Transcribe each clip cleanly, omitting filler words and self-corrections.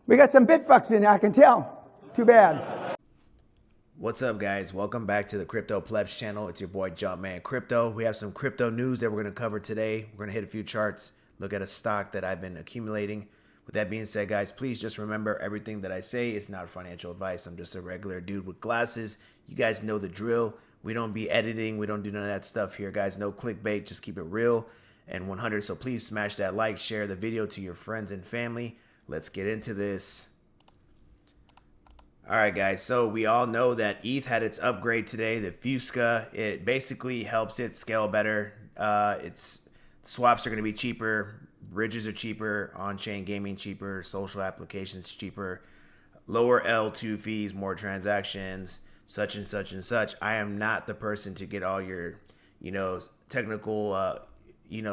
We got some bitfucks in there, I can tell. Too bad. What's up, guys? Welcome back to the Crypto Plebz channel. It's your boy Jumpman Crypto. We have some crypto news that we're going to cover today. We're going to hit a few charts, look at a stock that I've been accumulating. With that being said, guys, please just remember everything that I say is not financial advice. I'm just a regular dude with glasses. You guys know the drill. We don't be editing. We don't do none of that stuff here, guys. No clickbait. Just keep it real and 100. So please smash that like, share the video to your friends and family. Let's get into this. All right, guys, so we all know that ETH had its upgrade today, the Fusca. It basically helps it scale better. Its swaps are going to be cheaper, bridges are cheaper, on-chain gaming cheaper, social applications cheaper, lower L2 fees, more transactions, such and such and such. I am not the person to get all your, technical,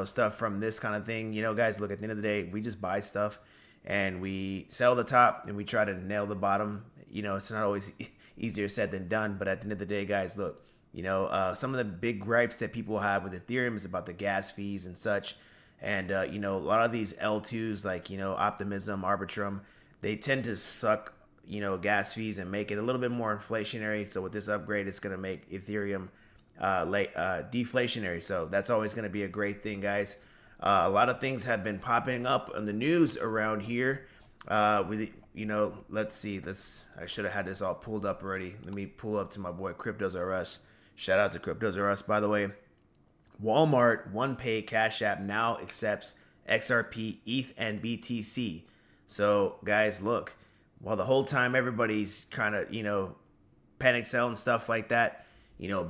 stuff from this kind of thing. Guys, look, at the end of the day, we just buy stuff and we sell the top and we try to nail the bottom. It's not always easier said than done, but at the end of the day, guys, look, some of the big gripes that people have with Ethereum is about the gas fees and such. And, a lot of these L2s like, Optimism, Arbitrum, they tend to suck, gas fees and make it a little bit more inflationary. So with this upgrade, it's going to make Ethereum deflationary. So that's always going to be a great thing, guys. A lot of things have been popping up on the news around here. Let's see. I should have had this all pulled up already. Let me pull up to my boy Cryptos R Us. Shout out to Cryptos R Us, by the way. Walmart OnePay Cash App now accepts XRP, ETH, and BTC. So, guys, look. While the whole time everybody's kind of, panic selling stuff like that,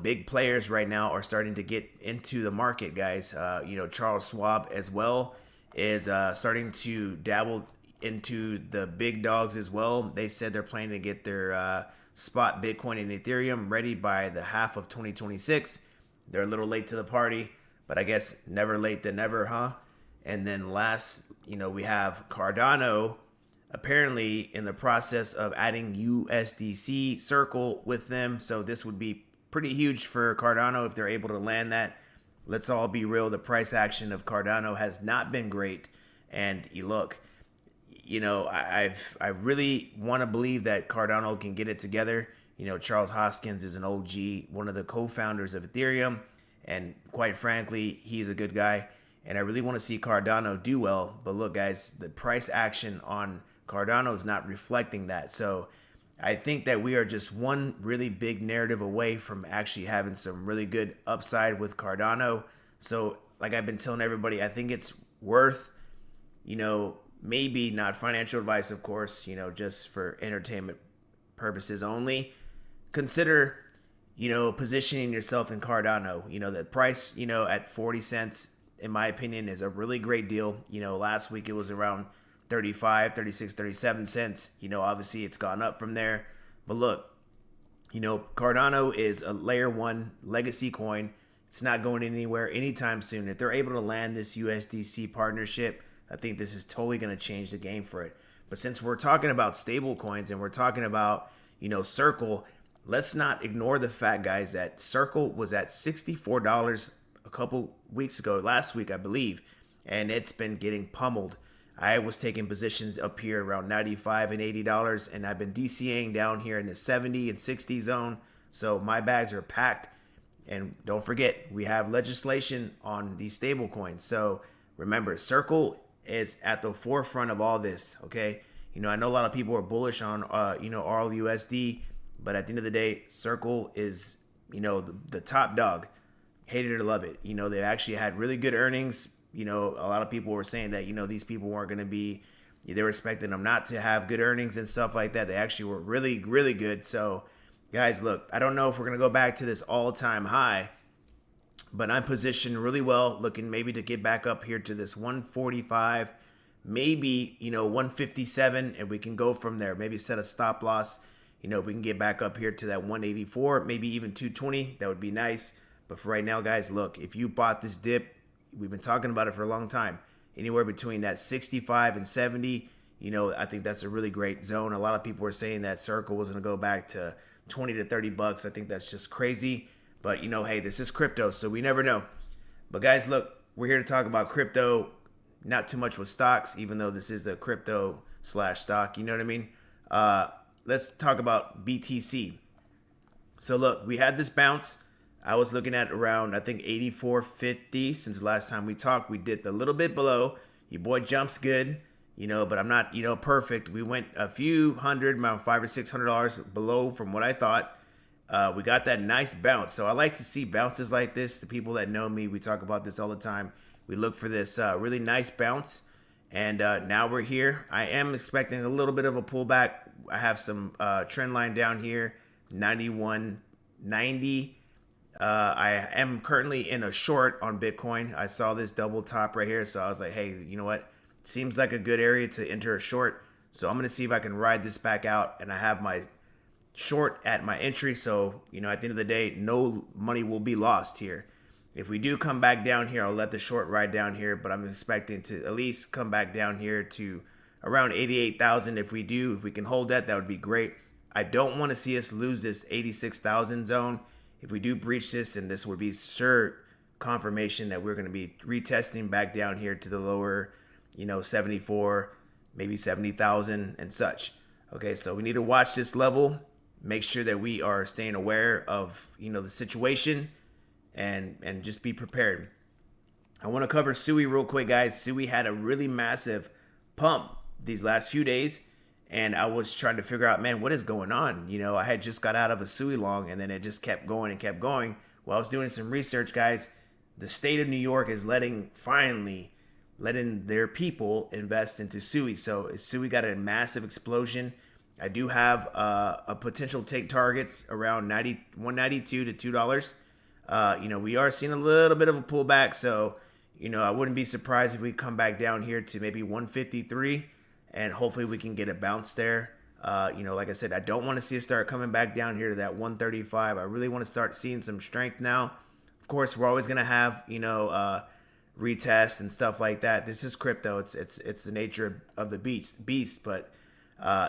big players right now are starting to get into the market, guys. Charles Schwab as well is starting to dabble into the big dogs as well. They said they're planning to get their spot Bitcoin and Ethereum ready by the half of 2026. They're a little late to the party, but I guess never late than never, huh? And then last, we have Cardano apparently in the process of adding USDC Circle with them. So this would be pretty huge for Cardano if they're able to land that. Let's all be real. The price action of Cardano has not been great. And you look, I really want to believe that Cardano can get it together. Charles Hoskins is an OG, one of the co-founders of Ethereum. And quite frankly, he's a good guy. And I really want to see Cardano do well. But look, guys, the price action on Cardano is not reflecting that. So I think that we are just one really big narrative away from actually having some really good upside with Cardano. So like I've been telling everybody, I think it's worth, maybe not financial advice, of course, just for entertainment purposes only. Consider, positioning yourself in Cardano. The price, at 40 cents, in my opinion, is a really great deal. Last week it was around 35, 36, 37 cents. Obviously it's gone up from there. But look, Cardano is a layer 1 legacy coin. It's not going anywhere anytime soon. If they're able to land this USDC partnership, I think this is totally going to change the game for it. But since we're talking about stable coins and we're talking about, Circle, let's not ignore the fact, guys, that Circle was at $64 a couple weeks ago, last week, I believe, and it's been getting pummeled. I was taking positions up here around $95 and $80, and I've been DCAing down here in the 70 and 60 zone. So my bags are packed. And don't forget, we have legislation on these stable coins. So remember, Circle is at the forefront of all this, okay? I know a lot of people are bullish on, RLUSD, but at the end of the day, Circle is, the top dog. Hate it or love it. They actually had really good earnings. A lot of people were saying that, these people weren't going to be, they were expecting them not to have good earnings and stuff like that. They actually were really, really good. So, guys, look, I don't know if we're going to go back to this all-time high, but I'm positioned really well, looking maybe to get back up here to this 145, maybe, 157, and we can go from there. Maybe set a stop loss. We can get back up here to that 184, maybe even 220. That would be nice. But for right now, guys, look, if you bought this dip, we've been talking about it for a long time, anywhere between that 65 and 70, I think that's a really great zone. A lot of people were saying that Circle was going to go back to 20 to 30 bucks. I think that's just crazy. But, hey, this is crypto, so we never know. But, guys, look, we're here to talk about crypto, not too much with stocks, even though this is a crypto stock. You know what I mean? Let's talk about BTC. So look, we had this bounce. I was looking at around, I think, 84.50 since the last time we talked. We dipped a little bit below. Your boy jumps good, but I'm not, perfect. We went a few hundred, around $500 or $600 below from what I thought. We got that nice bounce. So I like to see bounces like this. The people that know me, we talk about this all the time. We look for this really nice bounce. And now we're here. I am expecting a little bit of a pullback. I have some trend line down here, 91.90. I am currently in a short on Bitcoin. I saw this double top right here. So I was like, hey, you know what? Seems like a good area to enter a short. So I'm going to see if I can ride this back out. And I have my short at my entry. So, at the end of the day, no money will be lost here. If we do come back down here, I'll let the short ride down here. But I'm expecting to at least come back down here to around 88,000. If we can hold that, that would be great. I don't want to see us lose this 86,000 zone. If we do breach this, and this would be sure confirmation that we're going to be retesting back down here to the lower, 74, maybe 70,000 and such. Okay, so we need to watch this level, make sure that we are staying aware of, the situation and just be prepared. I want to cover SUI real quick, guys. SUI had a really massive pump these last few days. And I was trying to figure out, man, what is going on? I had just got out of a SUI long, and then it just kept going and kept going. While I was doing some research, guys, the state of New York is finally letting their people invest into SUI. So SUI got a massive explosion. I do have a potential take targets around $192 to $2. We are seeing a little bit of a pullback. So, I wouldn't be surprised if we come back down here to maybe 153. And hopefully we can get a bounce there. Like I said, I don't want to see it start coming back down here to that 135. I really want to start seeing some strength now. Of course, we're always going to have, retests and stuff like that. This is crypto. It's the nature of the beast. But,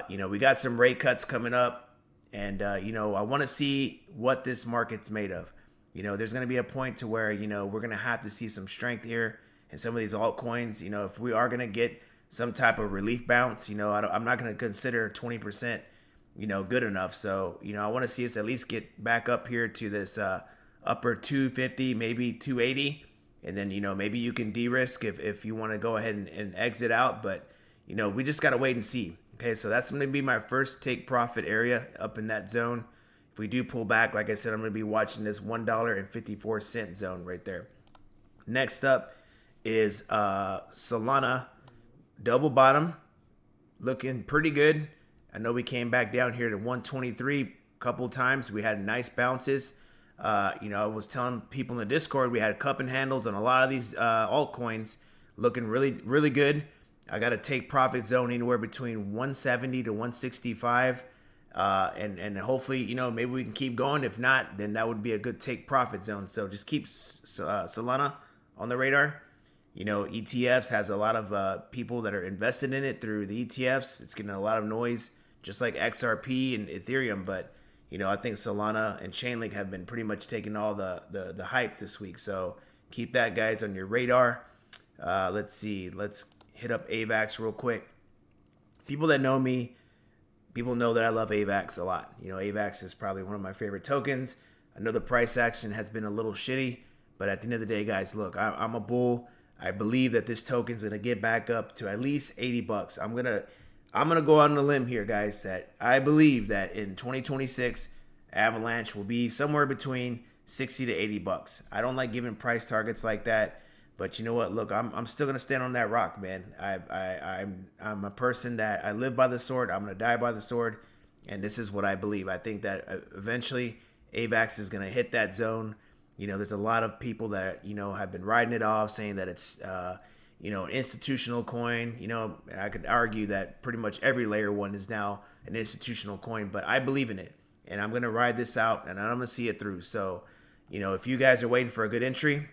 we got some rate cuts coming up. And, I want to see what this market's made of. There's going to be a point to where, we're going to have to see some strength here in some of these altcoins. If we are going to get some type of relief bounce, I'm not going to consider 20%, good enough. So, I want to see us at least get back up here to this upper 250, maybe 280. And then, maybe you can de-risk if you want to go ahead and exit out. But, we just got to wait and see. Okay, so that's going to be my first take profit area up in that zone. If we do pull back, like I said, I'm going to be watching this $1.54 zone right there. Next up is Solana. Double bottom, looking pretty good. I know we came back down here to 123 a couple times. We had nice bounces. I was telling people in the Discord we had cup and handles on a lot of these altcoins looking really, really good. I got a take profit zone anywhere between 170 to 165. And hopefully, maybe we can keep going. If not, then that would be a good take profit zone. So just keep Solana on the radar. ETFs has a lot of people that are invested in it through the ETFs. It's getting a lot of noise, just like XRP and Ethereum. But, I think Solana and Chainlink have been pretty much taking all the hype this week. So keep that, guys, on your radar. Let's see. Let's hit up AVAX real quick. People that know me, people know that I love AVAX a lot. AVAX is probably one of my favorite tokens. I know the price action has been a little shitty. But at the end of the day, guys, look, I'm a bull. I believe that this token's gonna get back up to at least $80. I'm gonna go out on a limb here, guys, that I believe that in 2026, Avalanche will be somewhere between 60 to $80. I don't like giving price targets like that, but you know what? Look, I'm still gonna stand on that rock, man. I'm a person that I live by the sword. I'm gonna die by the sword, and this is what I believe. I think that eventually AVAX is gonna hit that zone. There's a lot of people that, have been riding it off saying that it's, an institutional coin. I could argue that pretty much every layer one is now an institutional coin, but I believe in it and I'm going to ride this out and I'm going to see it through. So, if you guys are waiting for a good entry,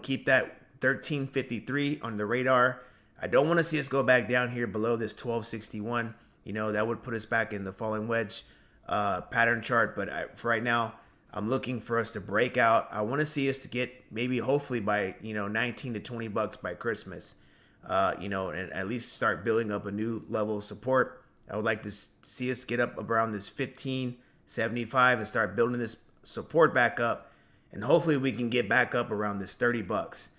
keep that 1353 on the radar. I don't want to see us go back down here below this 1261. That would put us back in the falling wedge pattern chart. But for right now, I'm looking for us to break out. I want to see us to get maybe hopefully by, $19 to $20 by Christmas. and at least start building up a new level of support. I would like to see us get up around this 15.75 and start building this support back up, and hopefully we can get back up around this $30.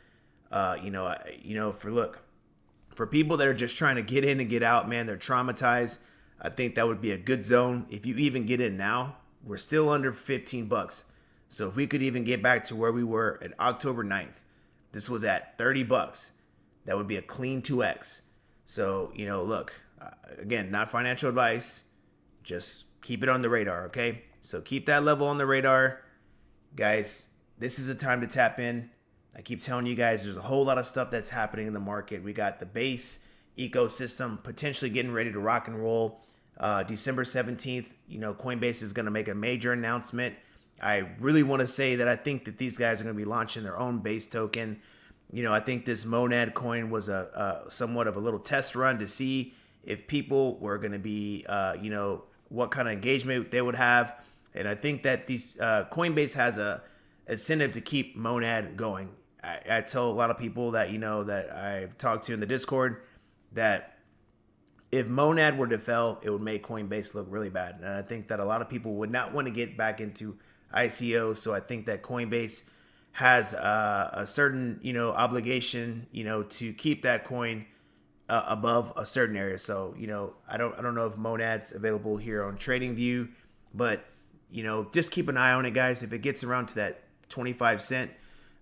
For people that are just trying to get in and get out, man, they're traumatized. I think that would be a good zone. If you even get in now, we're still under $15. So if we could even get back to where we were at October 9th, this was at $30. That would be a clean 2x. So, look, again, not financial advice. Just keep it on the radar, okay? So keep that level on the radar. Guys, this is a time to tap in. I keep telling you guys, there's a whole lot of stuff that's happening in the market. We got the base ecosystem potentially getting ready to rock and roll. December 17th, Coinbase is going to make a major announcement. I really want to say that I think that these guys are going to be launching their own base token. I think this Monad coin was a somewhat of a little test run to see if people were going to be, what kind of engagement they would have. And I think that these Coinbase has a incentive to keep Monad going. I tell a lot of people that, that I've talked to in the Discord, that if Monad were to fail, it would make Coinbase look really bad. And I think that a lot of people would not want to get back into ICO. So I think that Coinbase has a certain, obligation, to keep that coin above a certain area. So, I don't know if Monad's available here on TradingView, but, just keep an eye on it, guys. If it gets around to that 25 cent,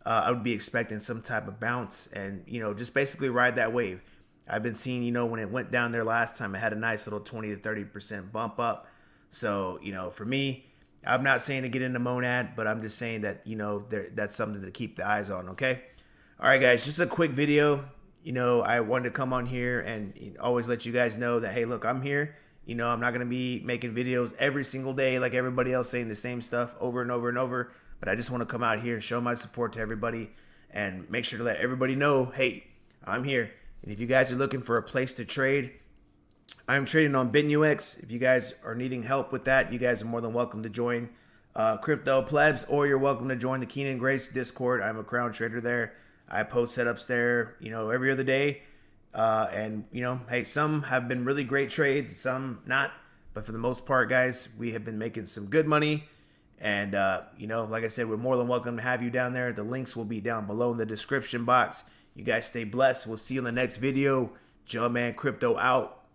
I would be expecting some type of bounce and, just basically ride that wave. I've been seeing, when it went down there last time, it had a nice little 20 to 30% bump up. So, for me, I'm not saying to get into Monad, but I'm just saying that, that's something to keep the eyes on, okay? All right, guys, just a quick video. I wanted to come on here and always let you guys know that, hey, look, I'm here. I'm not going to be making videos every single day like everybody else saying the same stuff over and over and over. But I just want to come out here and show my support to everybody and make sure to let everybody know, hey, I'm here. And if you guys are looking for a place to trade, I'm trading on BitNewX. If you guys are needing help with that, you guys are more than welcome to join Crypto Plebz, or you're welcome to join the Keenan Grace Discord. I'm a crown trader there. I post setups there, every other day. Hey, some have been really great trades, some not. But for the most part, guys, we have been making some good money. And, like I said, we're more than welcome to have you down there. The links will be down below in the description box. You guys stay blessed. We'll see you in the next video. Jumpman Crypto out.